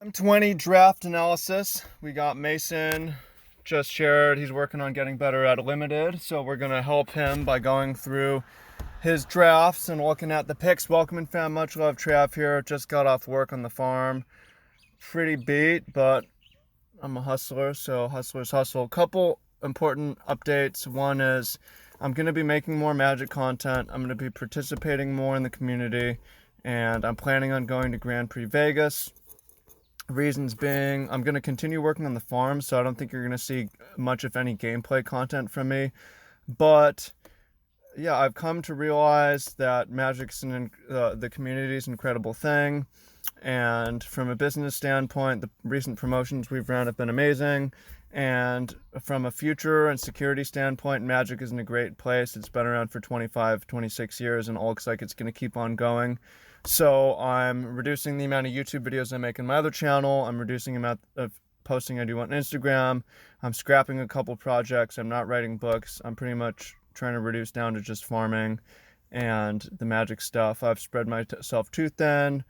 M20 Draft Analysis. We got Mason just shared. He's working on getting better at limited, so we're going to help him by going through his drafts and looking at the picks. Welcome and fam, much love. Trav here. Just got off work on the farm. Pretty beat, but I'm a hustler, so hustlers hustle. Couple important updates. One is I'm going to be making more Magic content. I'm going to be participating more in the community, and I'm planning on going to Grand Prix Vegas. Reasons being, I'm going to continue working on the farm, so I don't think you're going to see much, if any, gameplay content from me. But yeah, I've come to realize that Magic's the community is an incredible thing, and from a business standpoint, the recent promotions we've run have been amazing. And from a future and security standpoint, Magic is in a great place. It's been around for 25, 26 years, and it looks like it's going to keep on going. So I'm reducing the amount of YouTube videos I make on my other channel. I'm reducing the amount of posting I do on Instagram. I'm scrapping a couple projects. I'm not writing books. I'm pretty much trying to reduce down to just farming and the Magic stuff. I've spread myself too thin,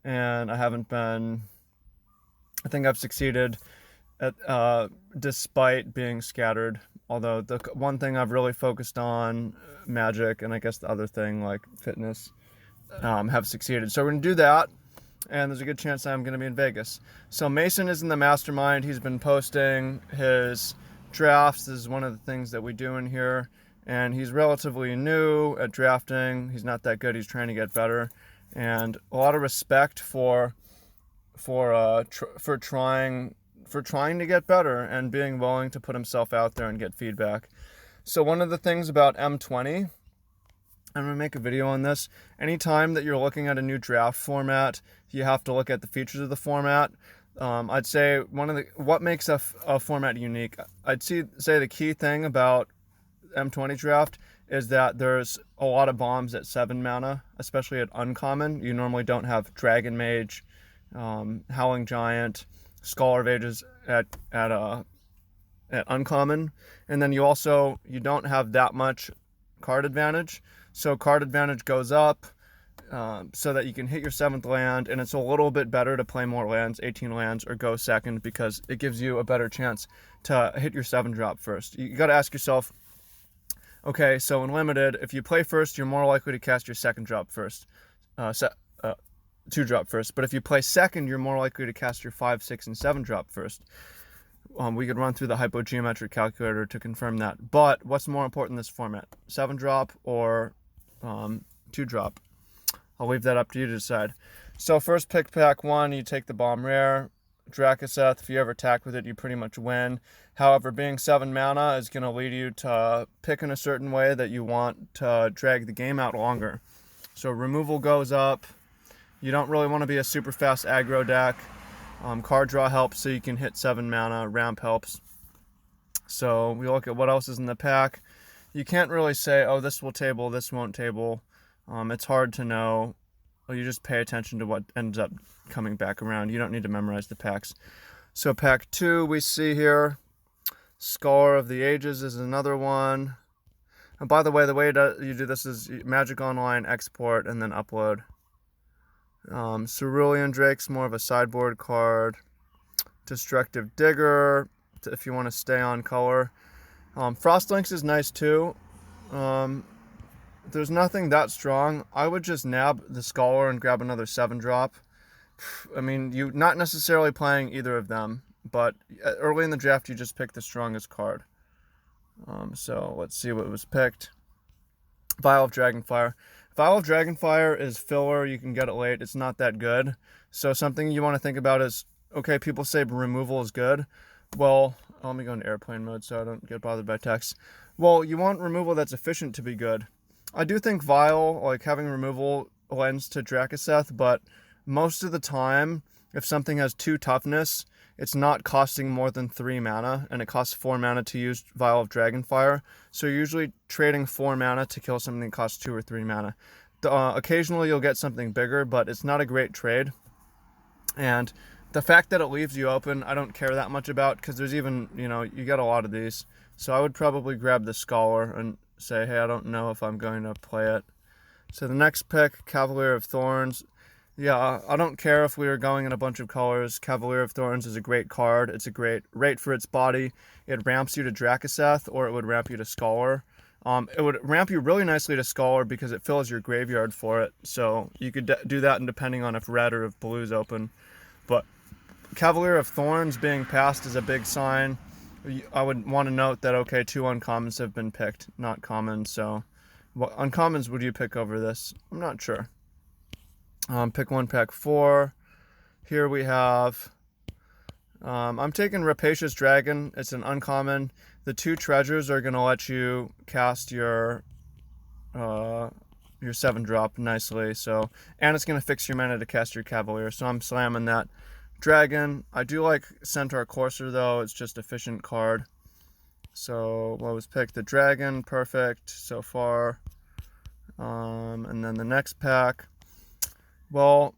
and I think I've succeeded at, despite being scattered. Although the one thing I've really focused on, Magic, and I guess the other thing, like fitness, have succeeded. So we're going to do that, and there's a good chance I'm going to be in Vegas. So Mason is in the mastermind. He's been posting his drafts. This is one of the things that we do in here, and he's relatively new at drafting. He's not that good. He's trying to get better, and a lot of respect for trying to get better and being willing to put himself out there and get feedback. So one of the things about M20, I'm going to make a video on this. Anytime that you're looking at a new draft format, you have to look at the features of the format. I'd say what makes a format unique, I'd say the key thing about M20 draft is that there's a lot of bombs at 7 mana, especially at uncommon. You normally don't have Dragon Mage, Howling Giant, Scholar of Ages at uncommon, and then you don't have that much card advantage. So card advantage goes up so that you can hit your 7th land, and it's a little bit better to play more lands, 18 lands, or go second, because it gives you a better chance to hit your 7-drop first. You got to ask yourself, okay, so in limited, if you play first, you're more likely to cast your 2nd drop first, 2-drop first. But if you play second, you're more likely to cast your 5, 6, and 7-drop first. We could run through the hypogeometric calculator to confirm that. But what's more important in this format, 7-drop or 2-drop? I'll leave that up to you to decide. So first pick pack 1, you take the bomb rare. Drakaseth, if you ever attack with it, you pretty much win. However, being 7 mana is going to lead you to pick in a certain way that you want to drag the game out longer. So removal goes up. You don't really want to be a super fast aggro deck. Card draw helps so you can hit 7 mana. Ramp helps. So we look at what else is in the pack. You can't really say, oh, this will table, this won't table. It's hard to know. Well, you just pay attention to what ends up coming back around. You don't need to memorize the packs. So pack 2 we see here. Scholar of the Ages is another one. And by the way you do this is Magic Online, export, and then upload. Cerulean Drake's more of a sideboard card. Destructive Digger, if you want to stay on color. Frostlinks is nice too. There's nothing that strong. I would just nab the Scholar and grab another 7-drop. I mean, you're not necessarily playing either of them, but early in the draft you just pick the strongest card. So let's see what was picked. Vial of Dragonfire. Vial of Dragonfire is filler. You can get it late. It's not that good. So something you want to think about is, okay, people say removal is good. Well, let me go into airplane mode so I don't get bothered by text. Well, you want removal that's efficient to be good. I do think Vial, like having removal, lends to Drakaseth, but most of the time, if something has 2 toughness, it's not costing more than 3 mana, and it costs 4 mana to use Vial of Dragonfire. So you're usually trading 4 mana to kill something that costs 2 or 3 mana. Occasionally you'll get something bigger, but it's not a great trade. And the fact that it leaves you open, I don't care that much about, because there's even, you get a lot of these. So I would probably grab the Scholar and say, hey, I don't know if I'm going to play it. So the next pick, Cavalier of Thorns. Yeah, I don't care if we are going in a bunch of colors. Cavalier of Thorns is a great card. It's a great rate for its body. It ramps you to Drakaseth, or it would ramp you to Scholar. It would ramp you really nicely to Scholar because it fills your graveyard for it. So you could do that, and depending on if red or if blue's open. But Cavalier of Thorns being passed is a big sign. I would want to note that, okay, 2 uncommons have been picked, not commons. So what uncommons would you pick over this? I'm not sure. Pick 1, pack 4. Here we have, I'm taking Rapacious Dragon. It's an uncommon. The 2 treasures are going to let you cast your 7-drop nicely. So, and it's going to fix your mana to cast your Cavalier. So I'm slamming that Dragon. I do like Centaur Courser though. It's just efficient card. So what was picked? The Dragon. Perfect so far. And then the next pack. Well,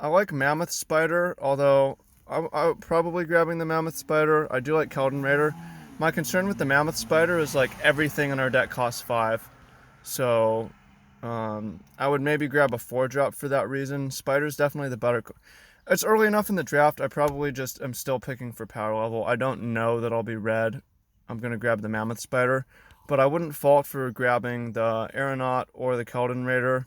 I like Mammoth Spider, although I'm probably grabbing the Mammoth Spider. I do like Keldon Raider. My concern with the Mammoth Spider is like everything in our deck costs 5. So I would maybe grab a 4-drop for that reason. Spider's definitely the better. It's early enough in the draft. I probably just am still picking for power level. I don't know that I'll be red. I'm going to grab the Mammoth Spider. But I wouldn't fault for grabbing the Aeronaut or the Keldon Raider.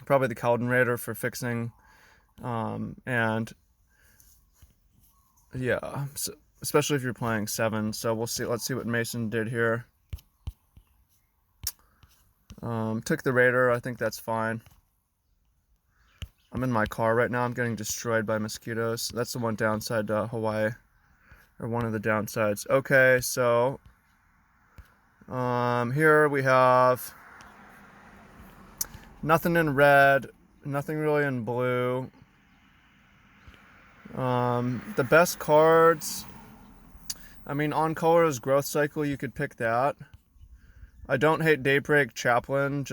Probably the Keldon Raider for fixing, and yeah, so, especially if you're playing 7. So we'll see. Let's see what Mason did here. Took the Raider. I think that's fine. I'm in my car right now. I'm getting destroyed by mosquitoes. That's the one downside to Hawaii, or one of the downsides. Okay, so here we have nothing in red, nothing really in blue. The best cards, I mean, on colors, Growth Cycle, you could pick that. I don't hate Daybreak Chaplain,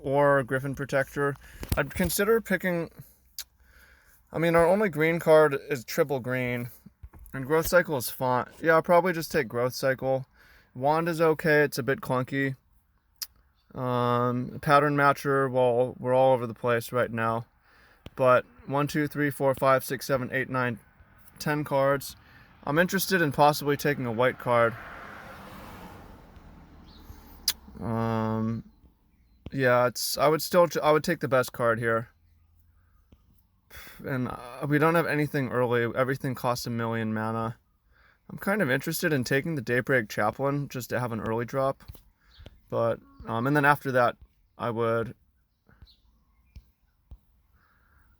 or Griffin Protector. I'd consider picking, I mean, our only green card is triple green, and Growth Cycle is fine. Yeah, I'll probably just take Growth Cycle. Wand is okay, it's a bit clunky. Pattern Matcher, well, we're all over the place right now. But 1, 2, 3, 4, 5, 6, 7, 8, 9, 10 cards. I'm interested in possibly taking a white card. Yeah, I would take the best card here. And we don't have anything early. Everything costs 1 million mana. I'm kind of interested in taking the Daybreak Chaplain just to have an early drop. But and then after that, I would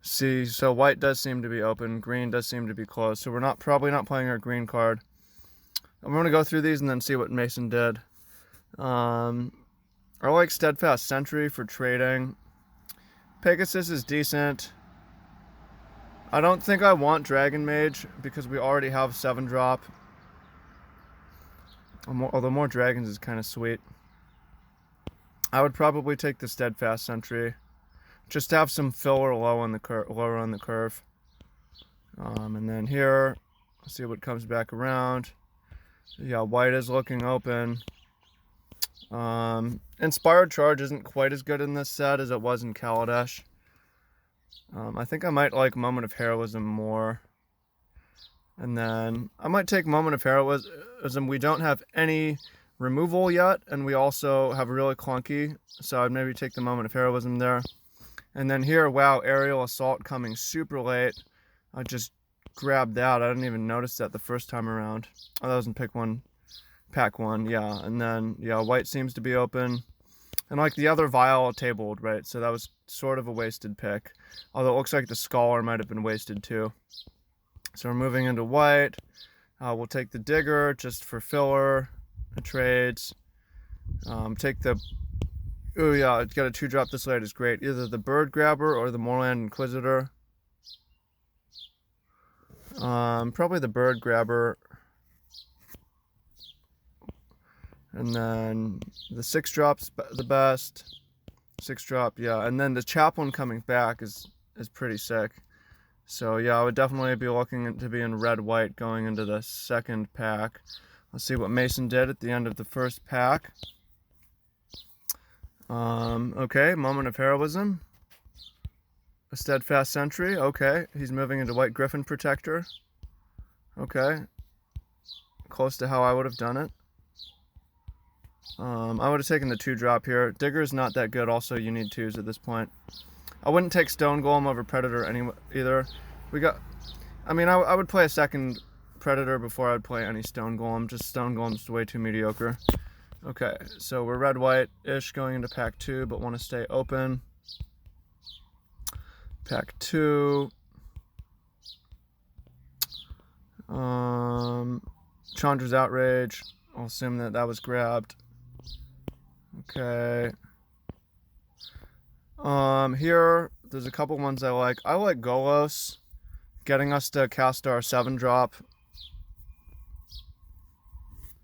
see. So white does seem to be open. Green does seem to be closed. So we're probably not playing our green card. I'm going to go through these and then see what Mason did. I like Steadfast Sentry for trading. Pegasus is decent. I don't think I want Dragon Mage because we already have 7-drop. Although more dragons is kind of sweet. I would probably take the Steadfast Sentry, just to have some filler lower on the curve. And then here, let's see what comes back around. Yeah, white is looking open. Inspired Charge isn't quite as good in this set as it was in Kaladesh. I think I might like Moment of Heroism more. And then I might take Moment of Heroism. We don't have any removal yet, and we also have really clunky, so I'd maybe take the Moment of Heroism there. And then here, wow, Aerial Assault coming super late. I just grabbed that. I didn't even notice that the first time around. Oh, that was in pack 1, yeah. And then, yeah, white seems to be open. And like the other Vial tabled, right? So that was sort of a wasted pick. Although it looks like the Scholar might have been wasted too. So we're moving into white. We'll take the Digger just for filler. Trades. Take the, oh yeah, it's got a 2-drop this late is great. Either the Bird Grabber or the Moorland Inquisitor. Probably the Bird Grabber. And then the 6-drop's the best. 6-drop, yeah. And then the Chaplain coming back is pretty sick. So yeah, I would definitely be looking to be in red-white going into the second pack. Let's see what Mason did at the end of the first pack. Okay, Moment of Heroism. A Steadfast Sentry, okay. He's moving into White Griffin Protector. Okay. Close to how I would have done it. I would have taken the 2-drop here. Digger's not that good, also you need 2s at this point. I wouldn't take Stone Golem over Predator either. I would play a second Predator before I'd play any Stone Golem. Just Stone Golem's way too mediocre. Okay, so we're red-white-ish going into pack 2, but want to stay open. Pack 2. Chandra's Outrage. I'll assume that was grabbed. Okay. Here, there's a couple ones I like. I like Golos, getting us to cast our 7-drop.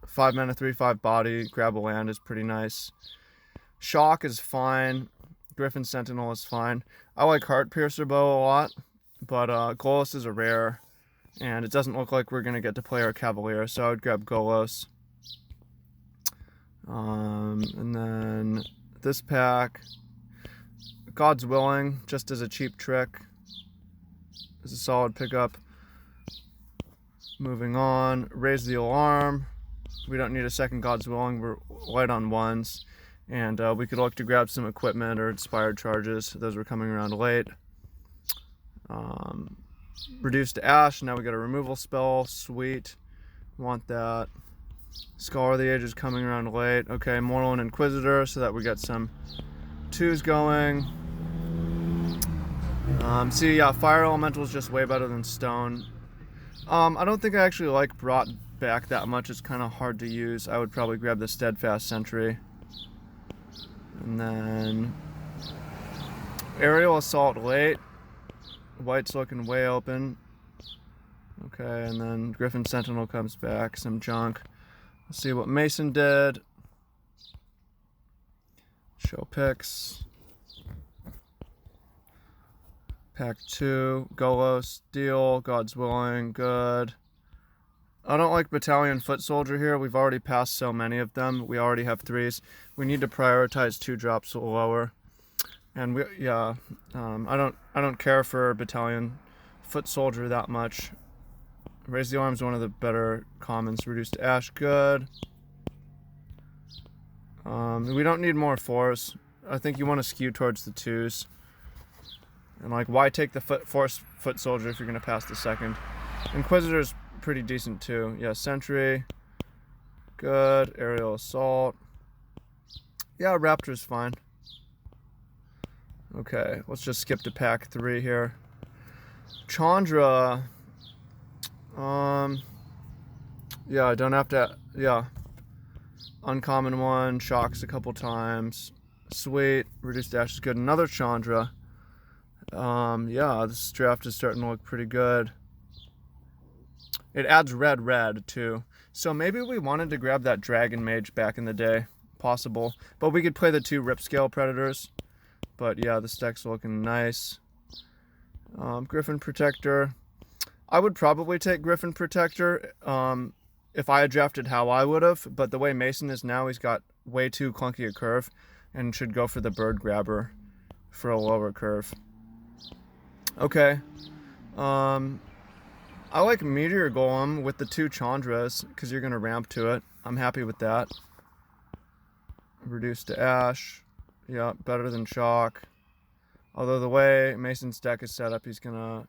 5 mana, 3/5 body, grab a land is pretty nice. Shock is fine. Griffin Sentinel is fine. I like Heart Piercer Bow a lot, but Golos is a rare, and it doesn't look like we're going to get to play our Cavalier, so I would grab Golos. And then this pack, God's Willing, just as a cheap trick, is a solid pickup. Moving on, Raise the Alarm. We don't need a second God's Willing, we're light on 1s. And we could look to grab some equipment or inspired charges. Those were coming around late. Reduce to Ash, now we got a removal spell, sweet. Want that. Scholar of the Ages coming around late. Okay, Mortal and Inquisitor, so that we get some 2s going. Fire Elemental is just way better than Stone. I don't think I actually like Brought Back that much. It's kind of hard to use. I would probably grab the Steadfast Sentry. And then Aerial Assault late. White's looking way open. Okay, and then Griffin Sentinel comes back. Some junk. Let's see what Mason did. Show picks. Pack 2, Golos, Deal, God's Willing, good. I don't like Battalion Foot Soldier here. We've already passed so many of them. We already have 3s. We need to prioritize 2 drops lower. And I don't care for Battalion Foot Soldier that much. Raise the Alarm is one of the better commons. Reduce to Ash, good. We don't need more 4s. I think you want to skew towards the 2s. And why take the foot soldier if you're going to pass the second? Inquisitor's pretty decent too. Yeah, Sentry, good. Aerial Assault. Yeah, Raptor's fine. Okay, let's just skip to pack 3 here. Chandra. Yeah, I don't have to. Yeah, uncommon 1. Shocks a couple times. Sweet. Reduced Dash is good. Another Chandra. This draft is starting to look pretty good. It adds red too. So maybe we wanted to grab that Dragon Mage back in the day. Possible. But we could play the 2 Ripscale Predators. But yeah, this deck's looking nice. Griffin Protector. I would probably take Griffin Protector if I had drafted how I would have. But the way Mason is now, he's got way too clunky a curve. And should go for the Bird Grabber for a lower curve. Okay. I like Meteor Golem with the 2 Chandras because you're going to ramp to it. I'm happy with that. Reduce to Ash. Yeah, better than Shock. Although the way Mason's deck is set up, he's going to...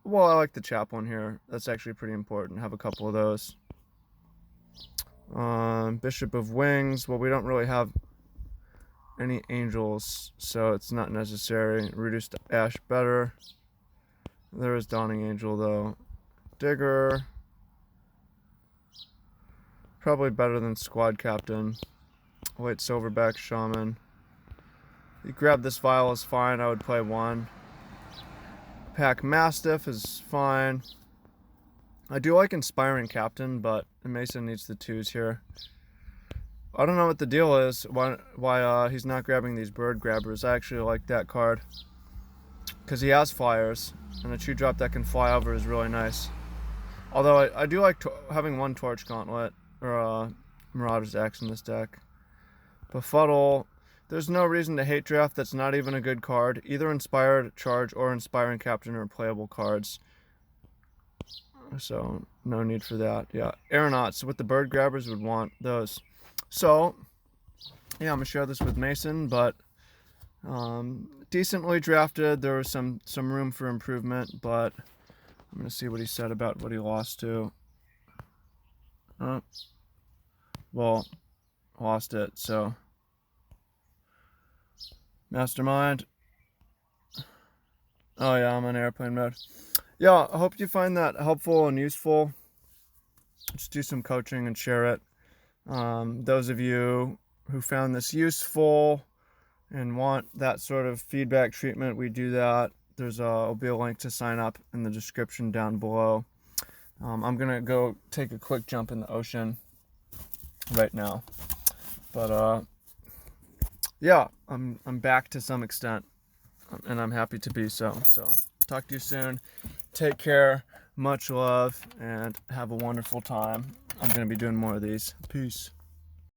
Well, I like the Chap one here. That's actually pretty important. Have a couple of those. Bishop of Wings. Well, we don't really have any angels, so it's not necessary. Reduce to Ash better. There is Dawning Angel though. Digger. Probably better than Squad Captain. White Silverback Shaman. You grab this vial is fine. I would play 1. Pack Mastiff is fine. I do like Inspiring Captain, but Mason needs the 2s here. I don't know what the deal is, why he's not grabbing these Bird Grabbers. I actually like that card. Because he has flyers, and a 2-drop that can fly over is really nice. Although I do like having 1 Torch Gauntlet, or Marauder's Axe in this deck. Befuddle. There's no reason to hate draft. That's not even a good card. Either Inspired Charge or Inspiring Captain are playable cards. So no need for that. Yeah, Aeronauts with the bird grabbers would want those. So yeah, I'm gonna share this with Mason, but decently drafted. There was some room for improvement, but I'm gonna see what he said about what he lost to. Well, lost it. So Mastermind. Oh yeah, I'm on airplane mode. Yeah, I hope you find that helpful and useful. Just do some coaching and share it. Those of you who found this useful and want that sort of feedback treatment, we do that. There'll be a link to sign up in the description down below. I'm gonna go take a quick jump in the ocean right now, but yeah, I'm back to some extent, and I'm happy to be so. So talk to you soon. Take care, much love, and have a wonderful time. I'm gonna be doing more of these. Peace.